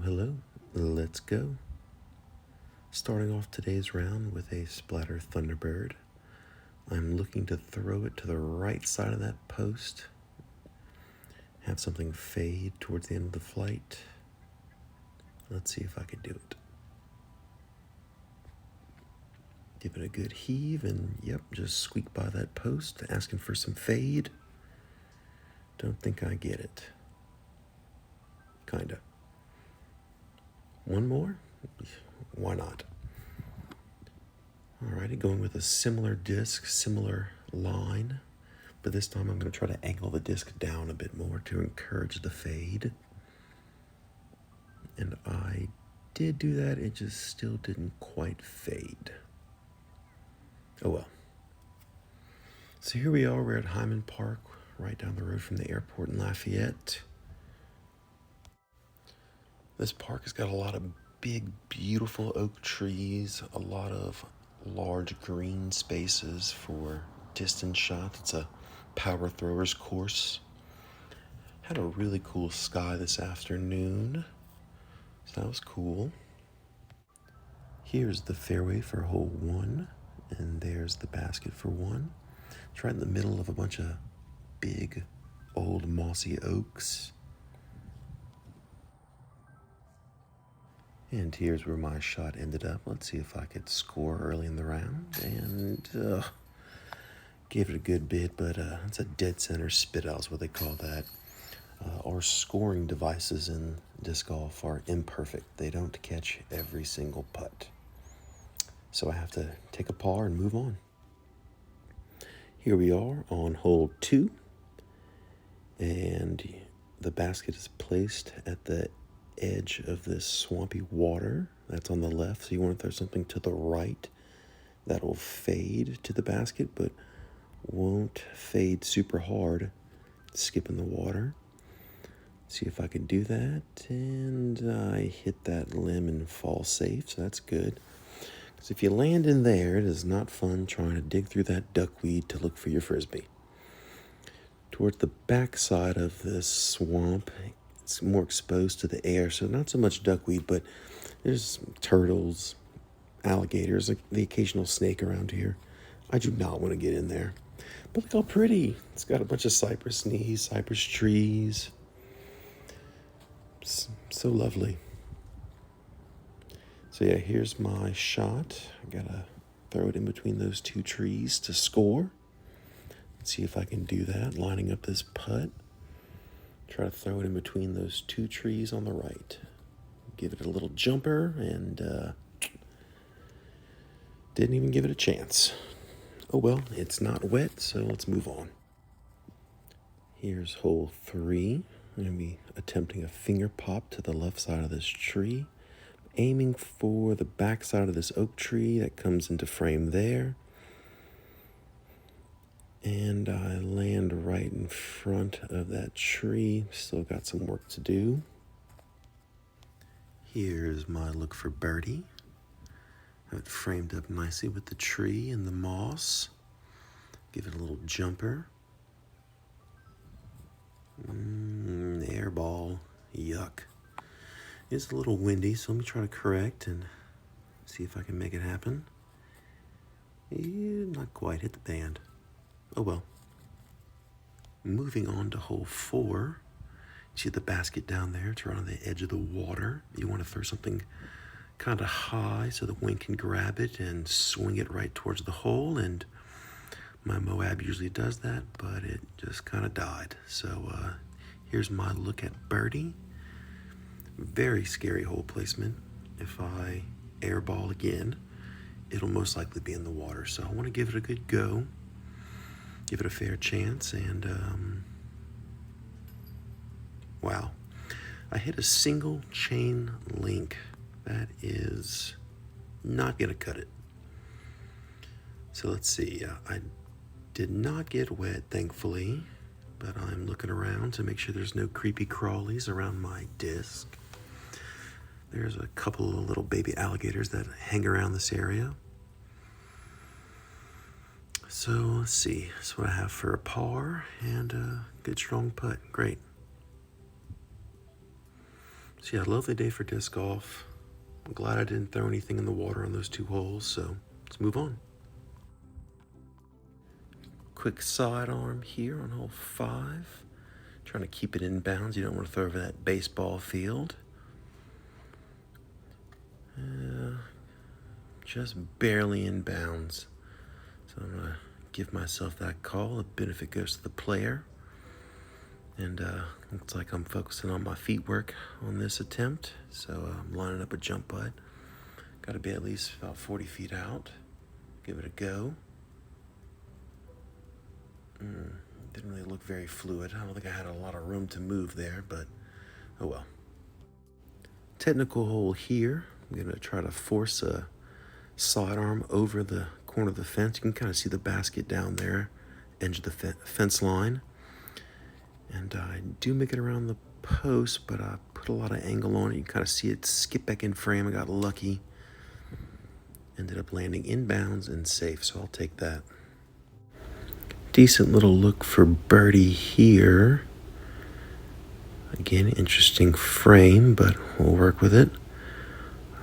Hello. Let's go. Starting off today's round with a splatter Thunderbird. I'm looking to throw it to the right side of that post. Have something fade towards the end of the flight. Let's see if I can do it. Give it a good heave and just squeak by that post, asking for some fade. Don't think I get it. Kinda. One more? Why not? Alrighty, going with a similar disc, similar line, but this time I'm going to try to angle the disc down a bit more to encourage the fade. And I did do that, it just still didn't quite fade. Oh well. So here we are, we're at Heymann Park, right down the road from the airport in Lafayette. This park has got a lot of big, beautiful oak trees, a lot of large green spaces for distance shots. It's a power throwers course. Had a really cool sky this afternoon, so that was cool. Here's the fairway for hole 1, and there's the basket for 1. It's right in the middle of a bunch of big, old mossy oaks. And here's where my shot ended up. Let's see if I could score early in the round. And gave it a good bit, but it's a dead center spit out is what they call that. Our scoring devices in disc golf are imperfect. They don't catch every single putt. So I have to take a par and move on. Here we are on hole 2. And the basket is placed at the edge of this swampy water that's on the left. So you want to throw something to the right that'll fade to the basket, but won't fade super hard, skipping the water. See if I can do that. And I hit that limb and fall safe, so that's good. Because if you land in there, it is not fun trying to dig through that duckweed to look for your frisbee. Towards the back side of this swamp, it's more exposed to the air, so not so much duckweed, but there's turtles, alligators, like the occasional snake around here. I do not want to get in there. But look how pretty. It's got a bunch of cypress knees, cypress trees. It's so lovely. So yeah, here's my shot. I gotta throw it in between those 2 trees to score. Let's see if I can do that, lining up this putt. Try to throw it in between those 2 trees on the right. Give it a little jumper, and didn't even give it a chance. Oh well, it's not wet, so let's move on. Here's hole 3. I'm going to be attempting a finger pop to the left side of this tree. Aiming for the back side of this oak tree that comes into frame there. And I land right in front of that tree. Still got some work to do. Here's my look for birdie. Have it framed up nicely with the tree and the moss. Give it a little jumper. Air ball. Yuck. It's a little windy, so let me try to correct and see if I can make it happen. Not quite. Hit the band. Oh well. Moving on to hole 4. See the basket down there? It's right on the edge of the water. You want to throw something kind of high so the wind can grab it and swing it right towards the hole. And my Moab usually does that, but it just kind of died. So here's my look at birdie. Very scary hole placement. If I airball again, it'll most likely be in the water. So I want to give it a good go. Give it a fair chance, and wow. I hit a single chain link. That is not going to cut it. So let's see. I did not get wet, thankfully, but I'm looking around to make sure there's no creepy crawlies around my disc. There's a couple of little baby alligators that hang around this area. So let's see. That's what I have for a par and a good strong putt. Great. So yeah, lovely day for disc golf. I'm glad I didn't throw anything in the water on those 2 holes, so let's move on. Quick sidearm here on hole 5. Trying to keep it in bounds. You don't want to throw over that baseball field. Just barely in bounds. So I'm going to give myself that call. The benefit goes to the player. And looks like I'm focusing on my feet work on this attempt. So I'm lining up a jump putt. Got to be at least about 40 feet out. Give it a go. Didn't really look very fluid. I don't think I had a lot of room to move there, but oh well. Technical hole here. I'm going to try to force a sidearm over the corner of the fence. You can kind of see the basket down there, edge of the fence line. And I do make it around the post, but I put a lot of angle on it. You can kind of see it skip back in frame. I got lucky. Ended up landing inbounds and safe, so I'll take that. Decent little look for birdie here. Again, interesting frame, but we'll work with it.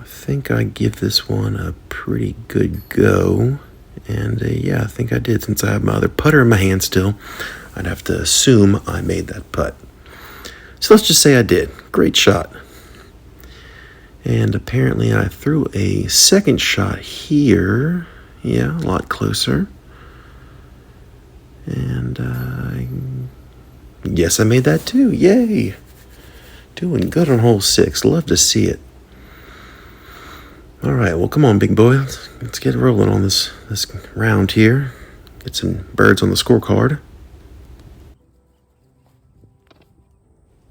I think I give this one a pretty good go. And yeah, I think I did. Since I have my other putter in my hand still, I'd have to assume I made that putt. So let's just say I did. Great shot. And apparently I threw a second shot here. Yeah, a lot closer. And yes, I made that too. Yay. Doing good on hole 6. Love to see it. All right, well, come on, big boy. Let's get rolling on this round here. Get some birds on the scorecard.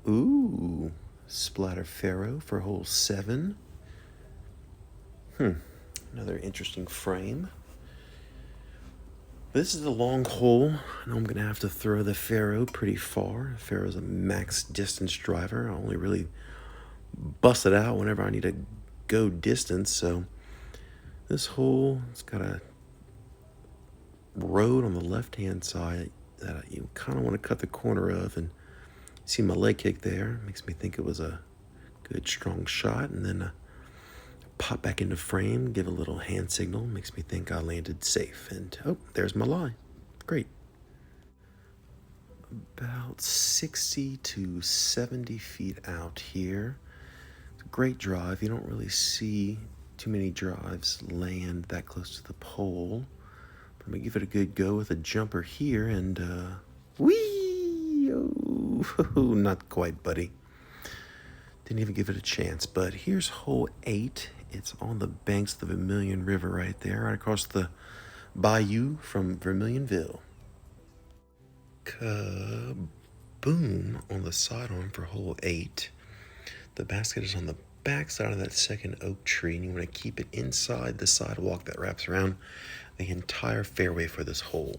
Ooh, splatter faro for hole 7. Another interesting frame. This is a long hole. I know I'm going to have to throw the faro pretty far. Faro's a max distance driver. I only really bust it out whenever I need to go distance. So this hole, it's got a road on the left-hand side that you kind of want to cut the corner of. And see my leg kick there. Makes me think it was a good, strong shot. And then pop back into frame, give a little hand signal. Makes me think I landed safe. And oh, there's my lie. Great. About 60 to 70 feet out here. It's a great drive. You don't really see too many drives land that close to the pole. But I'm going to give it a good go with a jumper here. And whee! Oh, not quite, buddy. Didn't even give it a chance. But here's hole 8. It's on the banks of the Vermilion River right there, right across the bayou from Vermilionville. Kaboom on the sidearm for hole 8. The basket is on the back side of that second oak tree, and you want to keep it inside the sidewalk that wraps around the entire fairway for this hole.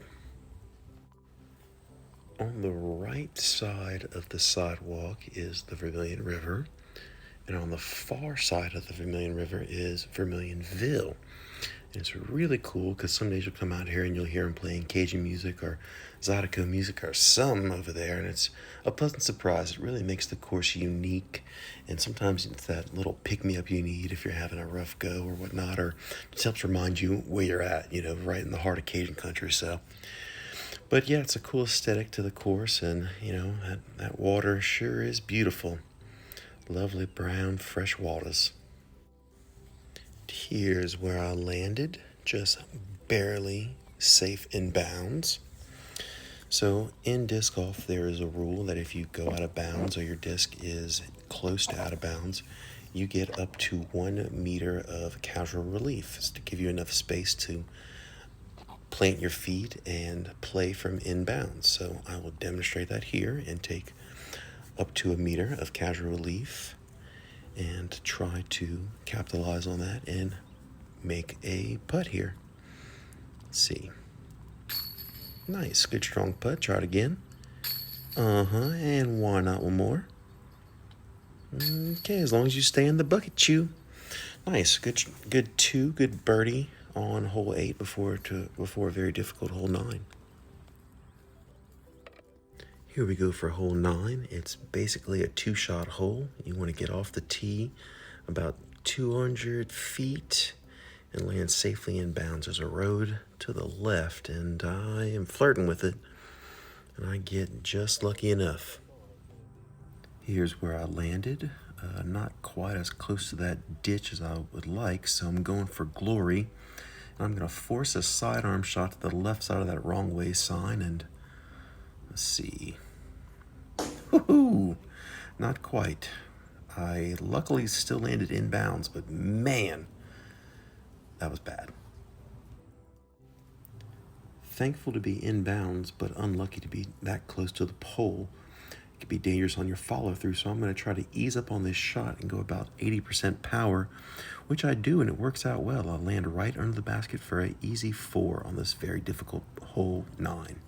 On the right side of the sidewalk is the Vermilion River, and on the far side of the Vermilion River is Vermilionville. And it's really cool because some days you'll come out here and you'll hear them playing Cajun music or Zydeco music or some over there, and it's a pleasant surprise. It really makes the course unique, and sometimes it's that little pick-me-up you need if you're having a rough go or whatnot, or just helps remind you where you're at, right in the heart of Cajun country. So, but yeah, it's a cool aesthetic to the course, and that water sure is beautiful. Lovely brown fresh waters. Here's where I landed, just barely safe in bounds. So in disc golf, there is a rule that if you go out of bounds or your disc is close to out of bounds, you get up to 1 meter of casual relief. It's to give you enough space to plant your feet and play from inbounds. So I will demonstrate that here and take up to 1 meter of casual relief and try to capitalize on that and make a putt here. Let's see. Nice, good strong putt. Try it again. And why not one more? Okay, as long as you stay in the bucket, chew. Nice, good 2, good birdie on hole 8 before a very difficult hole 9. Here we go for hole 9. It's basically a 2-shot hole. You want to get off the tee about 200 feet and land safely in bounds. There's a road to the left, and I am flirting with it, and I get just lucky enough. Here's where I landed. Not quite as close to that ditch as I would like, so I'm going for glory. And I'm going to force a sidearm shot to the left side of that wrong way sign, and let's see. Woohoo! Not quite. I luckily still landed in bounds, but man, that was bad. Thankful to be in bounds, but unlucky to be that close to the pole. It could be dangerous on your follow through, so I'm going to try to ease up on this shot and go about 80% power, which I do, and it works out well. I land right under the basket for an easy 4 on this very difficult hole 9.